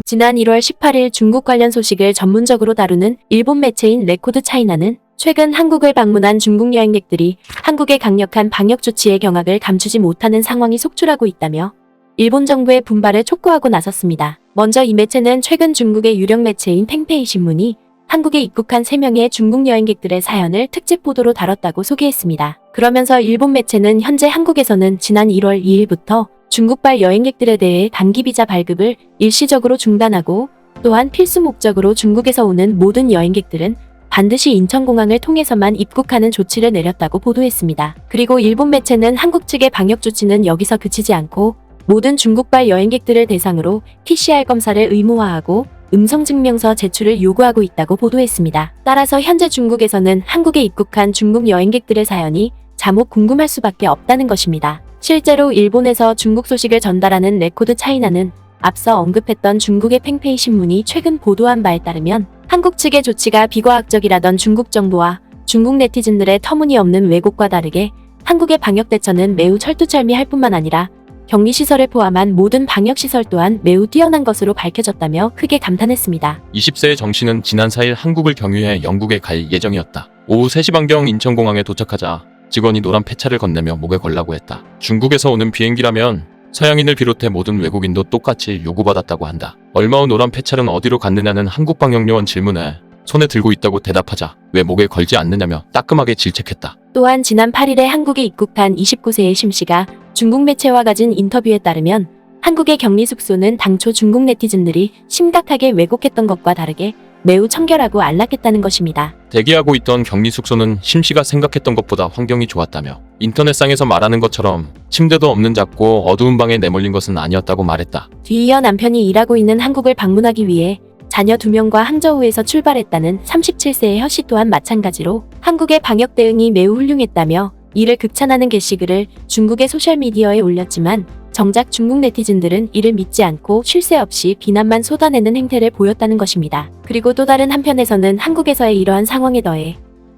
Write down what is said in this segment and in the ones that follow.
지난 1월 18일 중국 관련 소식을 전문적으로 다루는 일본 매체인 레코드 차이나는 최근 한국을 방문한 중국 여행객들이 한국의 강력한 방역 조치의 경악을 감추지 못하는 상황이 속출하고 있다며 일본 정부의 분발을 촉구하고 나섰습니다. 먼저 이 매체는 최근 중국의 유력 매체인 팽페이 신문이 한국에 입국한 3명의 중국 여행객들의 사연을 특집 보도로 다뤘다고 소개했습니다. 그러면서 일본 매체는 현재 한국에서는 지난 1월 2일부터 중국발 여행객들에 대해 단기 비자 발급을 일시적으로 중단하고 또한 필수 목적으로 중국에서 오는 모든 여행객들은 반드시 인천공항을 통해서만 입국하는 조치를 내렸다고 보도했습니다. 그리고 일본 매체는 한국 측의 방역 조치는 여기서 그치지 않고 모든 중국발 여행객들을 대상으로 PCR 검사를 의무화하고 음성증명서 제출을 요구하고 있다고 보도했습니다. 따라서 현재 중국에서는 한국에 입국한 중국 여행객들의 사연이 자목 궁금할 수밖에 없다는 것입니다. 실제로 일본에서 중국 소식을 전달하는 레코드 차이나는 앞서 언급했던 중국의 팽페이 신문이 최근 보도한 바에 따르면 한국 측의 조치가 비과학적이라던 중국 정부와 중국 네티즌들의 터무니없는 왜곡과 다르게 한국의 방역 대처는 매우 철두철미할 뿐만 아니라 격리시설을 포함한 모든 방역시설 또한 매우 뛰어난 것으로 밝혀졌다며 크게 감탄했습니다. 20세의 정 씨는 지난 4일 한국을 경유해 영국에 갈 예정이었다. 오후 3시 반경 인천공항에 도착하자 직원이 노란 폐차를 건네며 목에 걸라고 했다. 중국에서 오는 비행기라면 서양인을 비롯해 모든 외국인도 똑같이 요구받았다고 한다. 얼마 후 노란 폐차는 어디로 갔느냐는 한국 방역요원 질문에 손에 들고 있다고 대답하자 왜 목에 걸지 않느냐며 따끔하게 질책했다. 또한 지난 8일에 한국에 입국한 29세의 심 씨가 중국 매체와 가진 인터뷰에 따르면 한국의 격리 숙소는 당초 중국 네티즌들이 심각하게 왜곡했던 것과 다르게 매우 청결하고 안락했다는 것입니다. 대기하고 있던 격리 숙소는 심 씨가 생각했던 것보다 환경이 좋았다며 인터넷상에서 말하는 것처럼 침대도 없는 작고 어두운 방에 내몰린 것은 아니었다고 말했다. 뒤이어 남편이 일하고 있는 한국을 방문하기 위해 자녀 2명과 항저우에서 출발했다는 37세의 혀 씨 또한 마찬가지로 한국의 방역 대응이 매우 훌륭했다며 이를 극찬하는 게시글을 중국의 소셜미디어에 올렸지만 정작 중국 네티즌들은 이를 믿지 않고 쉴 새 없이 비난만 쏟아내는 행태를 보였다는 것입니다. 그리고 또 다른 한편에서는 한국에서의 이러한 상황에 더해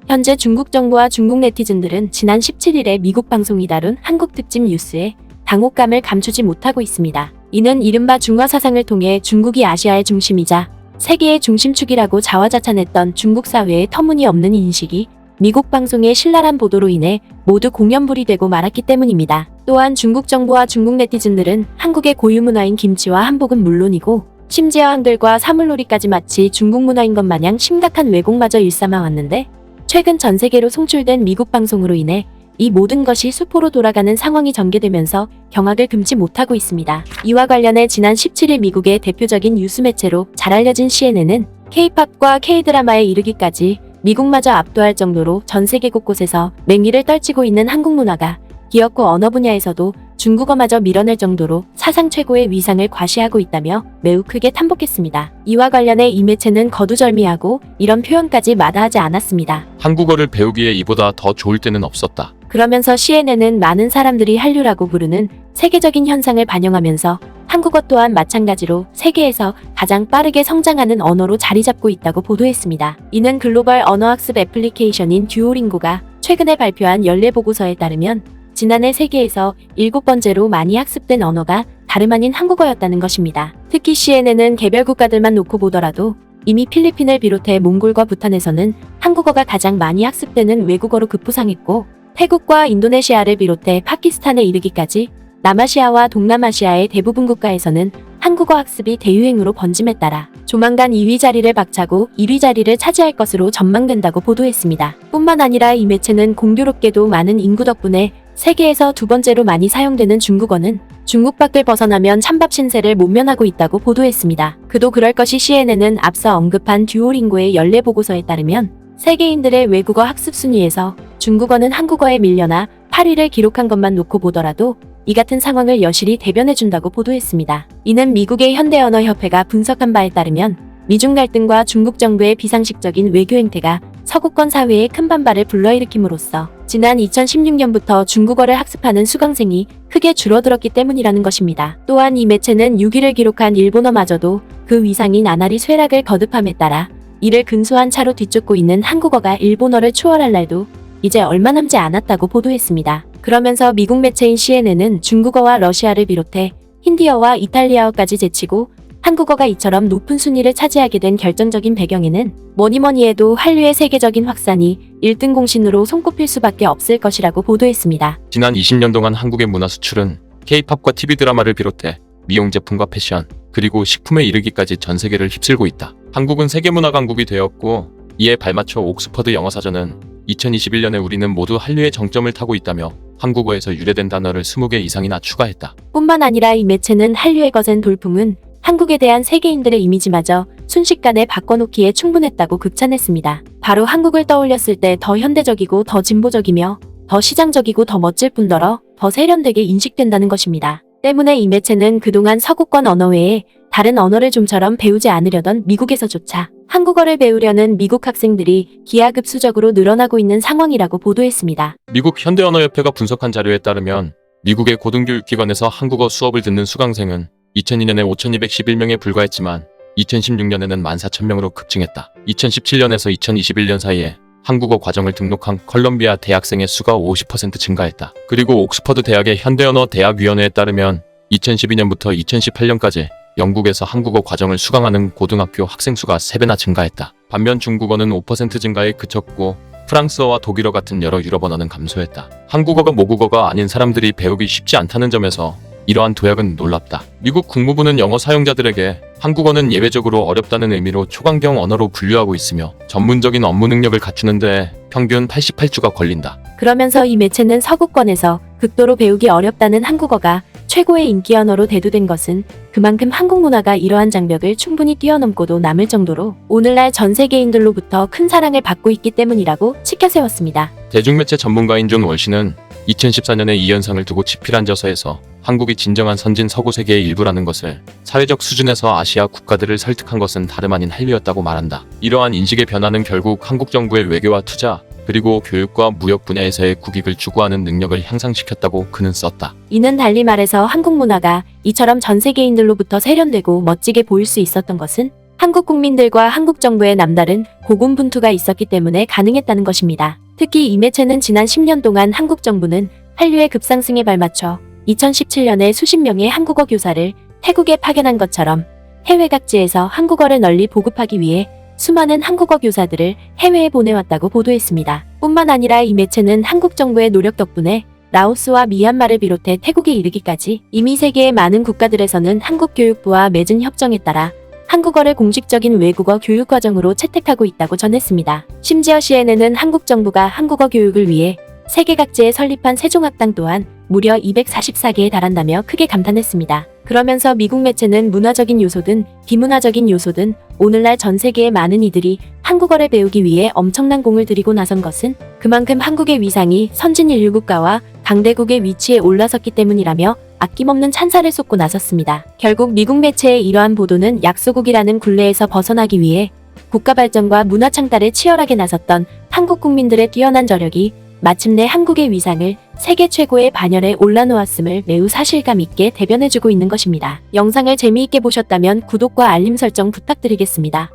현재 중국 정부와 중국 네티즌들은 지난 17일에 미국 방송이 다룬 한국 특집 뉴스에 당혹감을 감추지 못하고 있습니다. 이는 이른바 중화 사상을 통해 중국이 아시아의 중심이자 세계의 중심축이라고 자화자찬했던 중국 사회의 터무니없는 인식이 미국 방송의 신랄한 보도로 인해 모두 공연불이 되고 말았기 때문입니다. 또한 중국 정부와 중국 네티즌들은 한국의 고유 문화인 김치와 한복은 물론이고 심지어 한글과 사물놀이까지 마치 중국 문화인 것 마냥 심각한 왜곡마저 일삼아 왔는데 최근 전 세계로 송출된 미국 방송으로 인해 이 모든 것이 수포로 돌아가는 상황이 전개되면서 경악을 금치 못하고 있습니다. 이와 관련해 지난 17일 미국의 대표적인 뉴스 매체로 잘 알려진 CNN은 K-팝과 K-드라마에 이르기까지 미국마저 압도할 정도로 전 세계 곳곳에서 맹위를 떨치고 있는 한국 문화가 기업과 언어 분야에서도 중국어마저 밀어낼 정도로 사상 최고의 위상을 과시하고 있다며 매우 크게 탄복했습니다. 이와 관련해 이 매체는 거두절미하고 이런 표현까지 마다하지 않았습니다. 한국어를 배우기에 이보다 더 좋을 때는 없었다. 그러면서 CNN은 많은 사람들이 한류라고 부르는 세계적인 현상을 반영하면서 한국어 또한 마찬가지로 세계에서 가장 빠르게 성장하는 언어로 자리 잡고 있다고 보도했습니다. 이는 글로벌 언어학습 애플리케이션인 듀오링고가 최근에 발표한 연례 보고서에 따르면 지난해 세계에서 7번째로 많이 학습된 언어가 다름 아닌 한국어였다는 것입니다. 특히 CNN은 개별 국가들만 놓고 보더라도 이미 필리핀을 비롯해 몽골과 부탄에서는 한국어가 가장 많이 학습되는 외국어로 급부상했고 태국과 인도네시아를 비롯해 파키스탄에 이르기까지 남아시아와 동남아시아의 대부분 국가에서는 한국어 학습이 대유행으로 번짐에 따라 조만간 2위 자리를 박차고 1위 자리를 차지할 것으로 전망된다고 보도했습니다. 뿐만 아니라 이 매체는 공교롭게도 많은 인구 덕분에 세계에서 2번째로 많이 사용되는 중국어는 중국 밖을 벗어나면 찬밥 신세를 모면하고 있다고 보도했습니다. 그도 그럴 것이 CNN은 앞서 언급한 듀오링고의 연례 보고서에 따르면 세계인들의 외국어 학습 순위에서 중국어는 한국어에 밀려나 8위를 기록한 것만 놓고 보더라도 이 같은 상황을 여실히 대변해준다고 보도했습니다. 이는 미국의 현대언어협회가 분석한 바에 따르면 미중 갈등과 중국 정부의 비상식적인 외교 행태가 서구권 사회에 큰 반발을 불러일으킴으로써 지난 2016년부터 중국어를 학습하는 수강생이 크게 줄어들었기 때문이라는 것입니다. 또한 이 매체는 6위를 기록한 일본어마저도 그 위상인 아나리 쇠락을 거듭함에 따라 이를 근소한 차로 뒤쫓고 있는 한국어가 일본어를 추월할 날도 이제 얼마 남지 않았다고 보도했습니다. 그러면서 미국 매체인 CNN은 중국어와 러시아를 비롯해 힌디어와 이탈리아어까지 제치고 한국어가 이처럼 높은 순위를 차지하게 된 결정적인 배경에는 뭐니뭐니 해도 한류의 세계적인 확산이 1등 공신으로 손꼽힐 수밖에 없을 것이라고 보도했습니다. 지난 20년 동안 한국의 문화 수출은 K-팝과 TV 드라마를 비롯해 미용 제품과 패션, 그리고 식품에 이르기까지 전 세계를 휩쓸고 있다. 한국은 세계문화 강국이 되었고 이에 발맞춰 옥스퍼드 영어사전은 2021년에 우리는 모두 한류의 정점을 타고 있다며 한국어에서 유래된 단어를 20개 이상이나 추가했다. 뿐만 아니라 이 매체는 한류의 거센 돌풍은 한국에 대한 세계인들의 이미지마저 순식간에 바꿔놓기에 충분했다고 극찬했습니다. 바로 한국을 떠올렸을 때 더 현대적이고 더 진보적이며 더 시장적이고 더 멋질 뿐더러 더 세련되게 인식된다는 것입니다. 때문에 이 매체는 그동안 서구권 언어 외에 다른 언어를 좀처럼 배우지 않으려던 미국에서조차 한국어를 배우려는 미국 학생들이 기하급수적으로 늘어나고 있는 상황이라고 보도했습니다. 미국 현대언어협회가 분석한 자료에 따르면 미국의 고등교육기관에서 한국어 수업을 듣는 수강생은 2002년에 5,211명에 불과했지만 2016년에는 14,000명으로 급증했다. 2017년에서 2021년 사이에 한국어 과정을 등록한 컬럼비아 대학생의 수가 50% 증가했다. 그리고 옥스퍼드 대학의 현대언어 대학위원회에 따르면 2012년부터 2018년까지 영국에서 한국어 과정을 수강하는 고등학교 학생 수가 3배나 증가했다. 반면 중국어는 5% 증가에 그쳤고 프랑스어와 독일어 같은 여러 유럽 언어는 감소했다. 한국어가 모국어가 아닌 사람들이 배우기 쉽지 않다는 점에서 이러한 도약은 놀랍다. 미국 국무부는 영어 사용자들에게 한국어는 예외적으로 어렵다는 의미로 초강경 언어로 분류하고 있으며 전문적인 업무 능력을 갖추는 데 평균 88주가 걸린다. 그러면서 이 매체는 서구권에서 극도로 배우기 어렵다는 한국어가 최고의 인기 언어로 대두된 것은 그만큼 한국 문화가 이러한 장벽을 충분히 뛰어넘고도 남을 정도로 오늘날 전 세계인들로부터 큰 사랑을 받고 있기 때문이라고 치켜세웠습니다. 대중매체 전문가인 존 월시는 2014년에 이 현상을 두고 집필한 저서에서 한국이 진정한 선진 서구 세계의 일부라는 것을 사회적 수준에서 아시아 국가들을 설득한 것은 다름 아닌 한류였다고 말한다. 이러한 인식의 변화는 결국 한국 정부의 외교와 투자, 그리고 교육과 무역 분야에서의 국익을 추구하는 능력을 향상시켰다고 그는 썼다. 이는 달리 말해서 한국 문화가 이처럼 전 세계인들로부터 세련되고 멋지게 보일 수 있었던 것은 한국 국민들과 한국 정부의 남다른 고군분투가 있었기 때문에 가능했다는 것입니다. 특히 이 매체는 지난 10년 동안 한국 정부는 한류의 급상승에 발맞춰 2017년에 수십 명의 한국어 교사를 태국에 파견한 것처럼 해외 각지에서 한국어를 널리 보급하기 위해 수많은 한국어 교사들을 해외에 보내왔다고 보도했습니다. 뿐만 아니라 이 매체는 한국 정부의 노력 덕분에 라오스와 미얀마를 비롯해 태국에 이르기까지 이미 세계의 많은 국가들에서는 한국 교육부와 맺은 협정에 따라 한국어를 공식적인 외국어 교육 과정으로 채택하고 있다고 전했습니다. 심지어 CNN은 한국 정부가 한국어 교육을 위해 세계 각지에 설립한 세종학당 또한 무려 244개에 달한다며 크게 감탄했습니다. 그러면서 미국 매체는 문화적인 요소든 비문화적인 요소든 오늘날 전 세계의 많은 이들이 한국어를 배우기 위해 엄청난 공을 들이고 나선 것은 그만큼 한국의 위상이 선진 인류 국가와 강대국의 위치에 올라섰기 때문이라며 아낌없는 찬사를 쏟고 나섰습니다. 결국 미국 매체의 이러한 보도는 약소국이라는 굴레에서 벗어나기 위해 국가 발전과 문화 창달에 치열하게 나섰던 한국 국민들의 뛰어난 저력이 마침내 한국의 위상을 세계 최고의 반열에 올라놓았음을 매우 사실감 있게 대변해주고 있는 것입니다. 영상을 재미있게 보셨다면 구독과 알림 설정 부탁드리겠습니다.